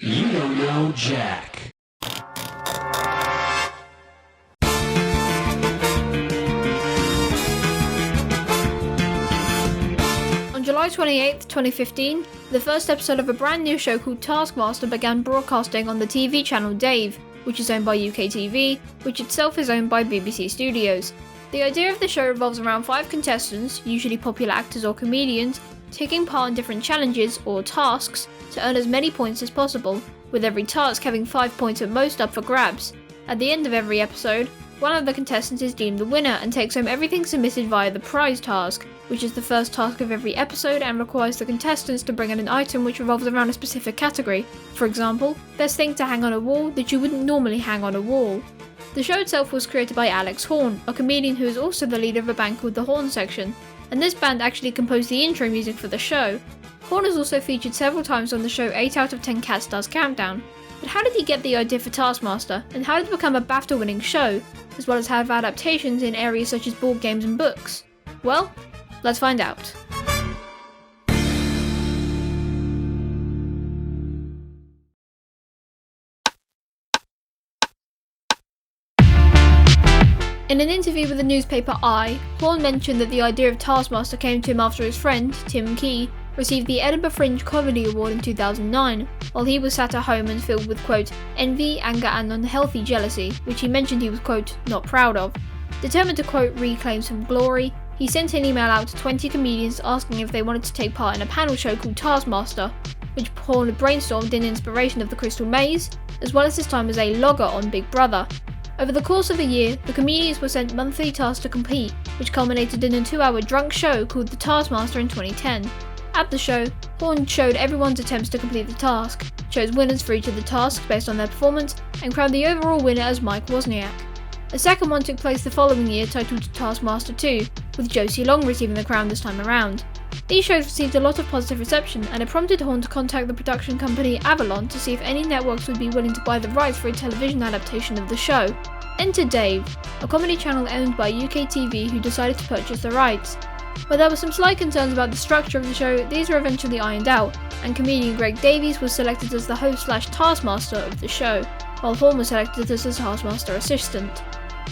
You don't know Jack. On July 28, 2015, the first episode of a brand new show called Taskmaster began broadcasting on the TV channel Dave, which is owned by UK TV, which itself is owned by BBC Studios. The idea of the show revolves around 5 contestants, usually popular actors or comedians, taking part in different challenges or tasks to earn as many points as possible, with every task having 5 points at most up for grabs. At the end of every episode, one of the contestants is deemed the winner and takes home everything submitted via the prize task, which is the first task of every episode and requires the contestants to bring in an item which revolves around a specific category. For example, best thing to hang on a wall that you wouldn't normally hang on a wall. The show itself was created by Alex Horn, a comedian who is also the leader of a band called the Horn Section, and this band actually composed the intro music for the show. Horn has also featured several times on the show 8 out of 10 Cat Stars Countdown. But how did he get the idea for Taskmaster, and how did it become a BAFTA-winning show, as well as have adaptations in areas such as board games and books? Well, let's find out. In an interview with the newspaper Horn mentioned that the idea of Taskmaster came to him after his friend, Tim Key, received the Edinburgh Fringe Comedy Award in 2009, while he was sat at home and filled with, quote, envy, anger and unhealthy jealousy, which he mentioned he was, quote, not proud of. Determined to, quote, reclaim some glory, he sent an email out to 20 comedians asking if they wanted to take part in a panel show called Taskmaster, which Horn had brainstormed in inspiration of the Crystal Maze, as well as his time as a logger on Big Brother. Over the course of a year, the comedians were sent monthly tasks to complete, which culminated in a 2-hour drunk show called The Taskmaster in 2010. At the show, Horn showed everyone's attempts to complete the task, chose winners for each of the tasks based on their performance, and crowned the overall winner as Mike Wozniak. A second one took place the following year titled Taskmaster 2, with Josie Long receiving the crown this time around. These shows received a lot of positive reception, and it prompted Horn to contact the production company Avalon to see if any networks would be willing to buy the rights for a television adaptation of the show. Enter Dave, a comedy channel owned by UK TV who decided to purchase the rights. While there were some slight concerns about the structure of the show, these were eventually ironed out, and comedian Greg Davies was selected as the host/taskmaster of the show, while Horn was selected as the taskmaster assistant.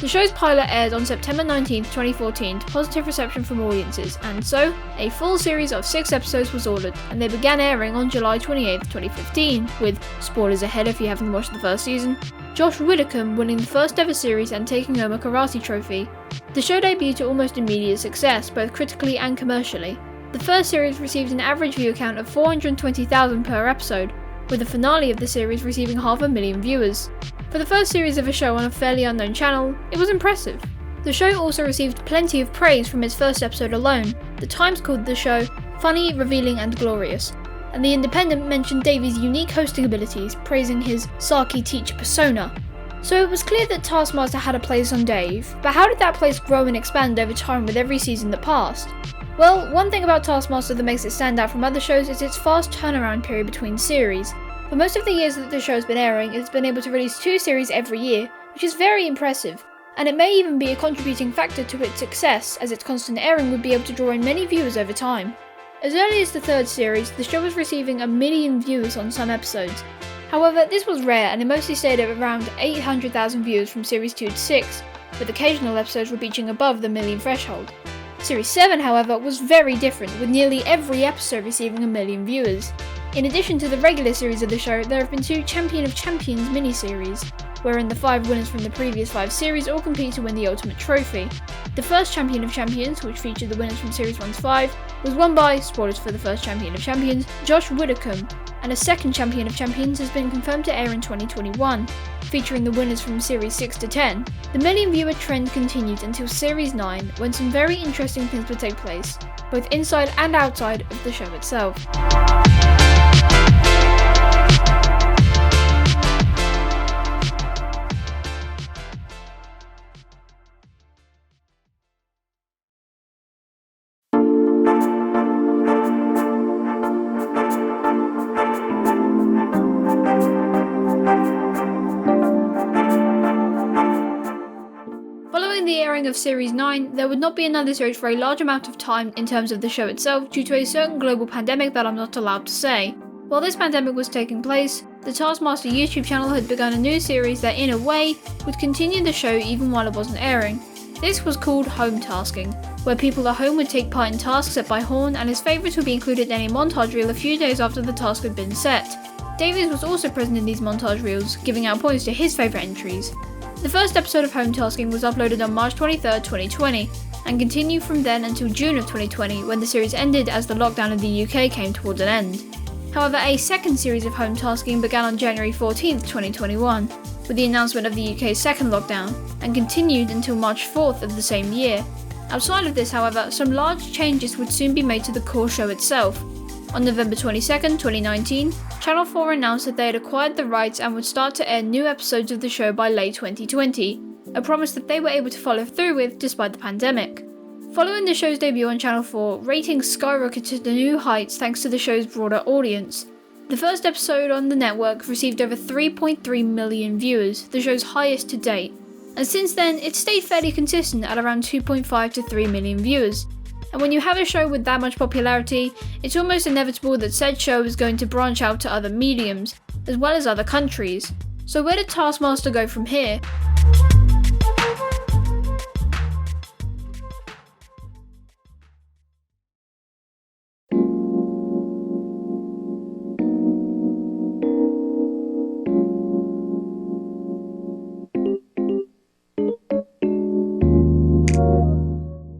The show's pilot aired on September 19, 2014 to positive reception from audiences, and so, a full series of 6 episodes was ordered, and they began airing on July 28, 2015, with, spoilers ahead if you haven't watched the first season, Josh Widdicombe winning the first ever series and taking home a karate trophy. The show debuted to almost immediate success, both critically and commercially. The first series received an average view count of 420,000 per episode, with the finale of the series receiving 500,000 viewers. For the first series of a show on a fairly unknown channel, it was impressive. The show also received plenty of praise from its first episode alone. The Times called the show funny, revealing and glorious, and The Independent mentioned Davies' unique hosting abilities, praising his Saki teacher persona. So it was clear that Taskmaster had a place on Dave, but how did that place grow and expand over time with every season that passed? Well, one thing about Taskmaster that makes it stand out from other shows is its fast turnaround period between series. For most of the years that the show has been airing, it's been able to release 2 series every year, which is very impressive, and it may even be a contributing factor to its success, as its constant airing would be able to draw in many viewers over time. As early as the 3rd series, the show was receiving 1 million viewers on some episodes. However, this was rare and it mostly stayed at around 800,000 viewers from series 2 to 6, with occasional episodes reaching above the million threshold. Series 7, however, was very different, with nearly every episode receiving 1 million viewers. In addition to the regular series of the show, there have been 2 Champion of Champions mini-series, wherein the 5 winners from the previous 5 series all compete to win the ultimate trophy. The first Champion of Champions, which featured the winners from Series 1 to 5, was won by, spoilers for the first Champion of Champions, Josh Widdicombe, and a second Champion of Champions has been confirmed to air in 2021, featuring the winners from Series 6 to 10. The million viewer trend continued until Series 9, when some very interesting things would take place, both inside and outside of the show itself. Of Series 9, there would not be another series for a large amount of time in terms of the show itself due to a certain global pandemic that I'm not allowed to say. While this pandemic was taking place, the Taskmaster YouTube channel had begun a new series that, in a way, would continue the show even while it wasn't airing. This was called Home Tasking, where people at home would take part in tasks set by Horn, and his favourites would be included in a montage reel a few days after the task had been set. Davies was also present in these montage reels, giving out points to his favourite entries. The first episode of Home Tasking was uploaded on March 23rd, 2020, and continued from then until June of 2020, when the series ended as the lockdown in the UK came towards an end. However, a second series of Home Tasking began on January 14th, 2021, with the announcement of the UK's second lockdown, and continued until March 4th of the same year. Outside of this, however, some large changes would soon be made to the core show itself. On November 22nd, 2019, Channel 4 announced that they had acquired the rights and would start to air new episodes of the show by late 2020, a promise that they were able to follow through with despite the pandemic. Following the show's debut on Channel 4, ratings skyrocketed to new heights thanks to the show's broader audience. The first episode on the network received over 3.3 million viewers, the show's highest to date, and since then it's stayed fairly consistent at around 2.5 to 3 million viewers. And when you have a show with that much popularity, it's almost inevitable that said show is going to branch out to other mediums, as well as other countries. So where did Taskmaster go from here?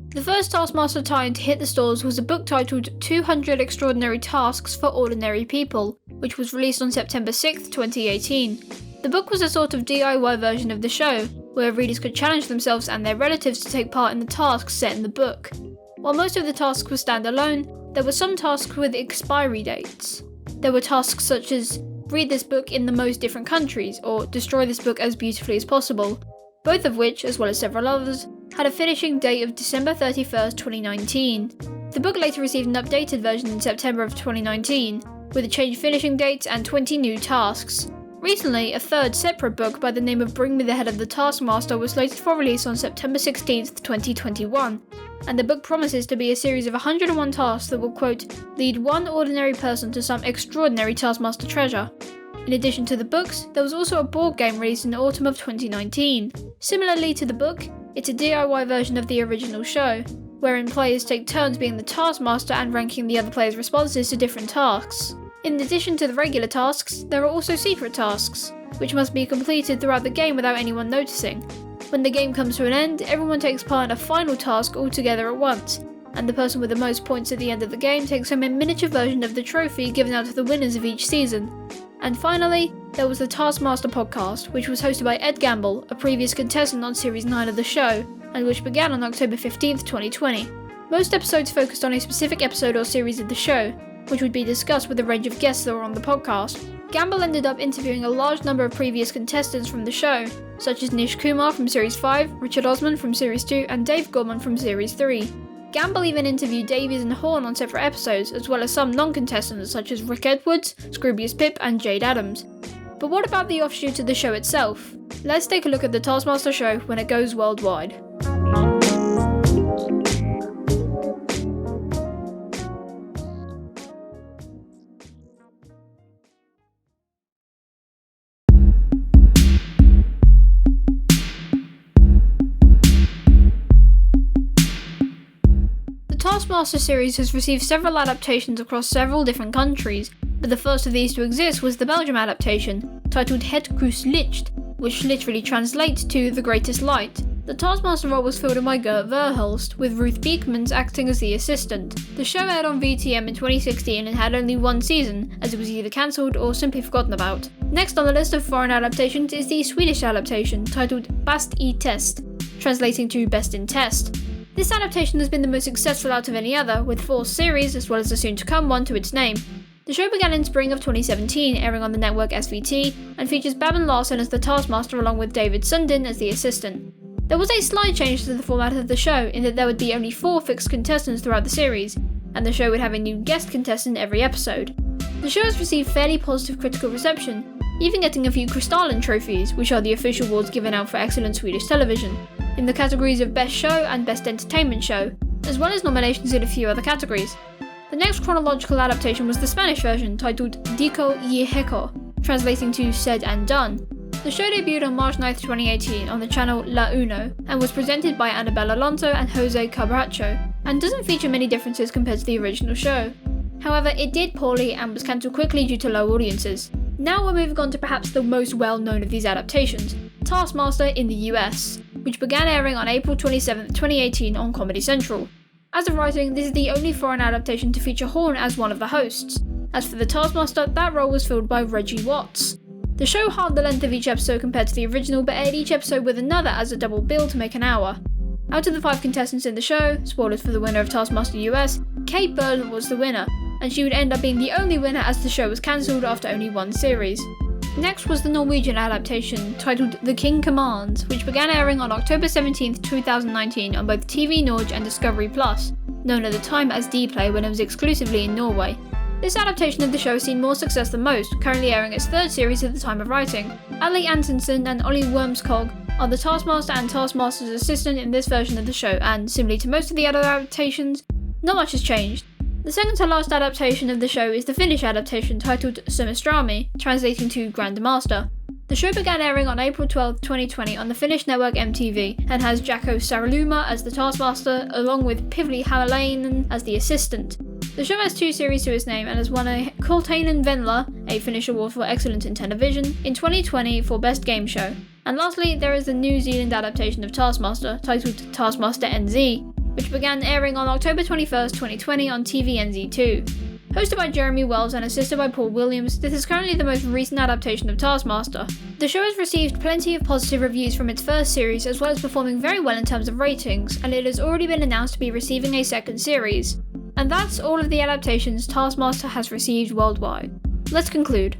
The first Taskmaster tie-in to hit the stores was a book titled 200 Extraordinary Tasks for Ordinary People, which was released on September 6th, 2018. The book was a sort of DIY version of the show, where readers could challenge themselves and their relatives to take part in the tasks set in the book. While most of the tasks were standalone, there were some tasks with expiry dates. There were tasks such as read this book in the most different countries, or destroy this book as beautifully as possible, both of which, as well as several others, had a finishing date of December 31st, 2019. The book later received an updated version in September of 2019, with a changed finishing dates and 20 new tasks. Recently, a third separate book by the name of Bring Me the Head of the Taskmaster was slated for release on September 16th, 2021, and the book promises to be a series of 101 tasks that will, quote, lead one ordinary person to some extraordinary Taskmaster treasure. In addition to the books, there was also a board game released in the autumn of 2019. Similarly to the book, it's a DIY version of the original show, wherein players take turns being the Taskmaster and ranking the other players' responses to different tasks. In addition to the regular tasks, there are also secret tasks, which must be completed throughout the game without anyone noticing. When the game comes to an end, everyone takes part in a final task all together at once, and the person with the most points at the end of the game takes home a miniature version of the trophy given out to the winners of each season. And finally, there was the Taskmaster podcast, which was hosted by Ed Gamble, a previous contestant on Series 9 of the show, and which began on October 15th, 2020. Most episodes focused on a specific episode or series of the show, which would be discussed with a range of guests that were on the podcast. Gamble ended up interviewing a large number of previous contestants from the show, such as Nish Kumar from Series 5, Richard Osman from Series 2, and Dave Gorman from Series 3. Gamble even interviewed Davies and Horn on separate episodes, as well as some non-contestants such as Rick Edwards, Scroobius Pip, and Jade Adams. But what about the offshoot of the show itself? Let's take a look at the Taskmaster show when it goes worldwide. The Taskmaster series has received several adaptations across several different countries, but the first of these to exist was the Belgium adaptation, titled Het Grootste Licht, which literally translates to The Greatest Light. The Taskmaster role was filled in by Gert Verhulst, with Ruth Beekmans acting as the assistant. The show aired on VTM in 2016 and had only one season, as it was either cancelled or simply forgotten about. Next on the list of foreign adaptations is the Swedish adaptation, titled Bäst i test, translating to Best in Test. This adaptation has been the most successful out of any other, with 4 series, as well as the soon-to-come one to its name. The show began in spring of 2017, airing on the network SVT, and features Babben Larsson as the Taskmaster along with David Sundin as the assistant. There was a slight change to the format of the show, in that there would be only 4 fixed contestants throughout the series, and the show would have a new guest contestant every episode. The show has received fairly positive critical reception, even getting a few Kristallen trophies, which are the official awards given out for excellent Swedish television, in the categories of Best Show and Best Entertainment Show, as well as nominations in a few other categories. The next chronological adaptation was the Spanish version, titled Dicho y Hecho, translating to Said and Done. The show debuted on March 9, 2018 on the channel La Uno, and was presented by Annabel Alonso and Jose Cabracho, and doesn't feature many differences compared to the original show. However, it did poorly and was cancelled quickly due to low audiences. Now we're moving on to perhaps the most well-known of these adaptations, Taskmaster in the US, which began airing on April 27, 2018 on Comedy Central. As of writing, this is the only foreign adaptation to feature Horn as one of the hosts. As for the Taskmaster, that role was filled by Reggie Watts. The show halved the length of each episode compared to the original, but aired each episode with another as a double bill to make an hour. Out of the 5 contestants in the show, spoilers for the winner of Taskmaster US, Kate Burton was the winner, and she would end up being the only winner as the show was cancelled after only 1 series. Next was the Norwegian adaptation, titled The King Commands, which began airing on October 17, 2019 on both TV Norge and Discovery Plus, known at the time as Dplay when it was exclusively in Norway. This adaptation of the show has seen more success than most, currently airing its 3rd series at the time of writing. Ali Antonsen and Ollie Wormskog are the Taskmaster and Taskmaster's assistant in this version of the show, and similarly to most of the other adaptations, not much has changed. The second to last adaptation of the show is the Finnish adaptation titled Suomistrami, translating to Grandmaster. The show began airing on April 12, 2020 on the Finnish network MTV, and has Jaakko Saareluma as the Taskmaster, along with Pivli Hämäläinen as the assistant. The show has 2 series to its name and has won a Kultainen Venla, a Finnish award for excellence in television, in 2020 for Best Game Show. And lastly, there is the New Zealand adaptation of Taskmaster, titled Taskmaster NZ, which began airing on October 21st, 2020 on TVNZ2. Hosted by Jeremy Wells and assisted by Paul Williams, this is currently the most recent adaptation of Taskmaster. The show has received plenty of positive reviews from its first series, as well as performing very well in terms of ratings, and it has already been announced to be receiving a 2nd series. And that's all of the adaptations Taskmaster has received worldwide. Let's conclude.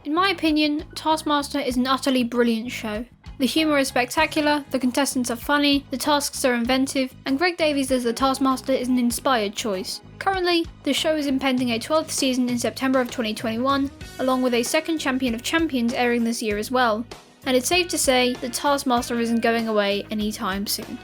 In my opinion, Taskmaster is an utterly brilliant show. The humour is spectacular, the contestants are funny, the tasks are inventive, and Greg Davies as the Taskmaster is an inspired choice. Currently, the show is impending a 12th season in September of 2021, along with a 2nd Champion of Champions airing this year as well. And it's safe to say the Taskmaster isn't going away anytime soon.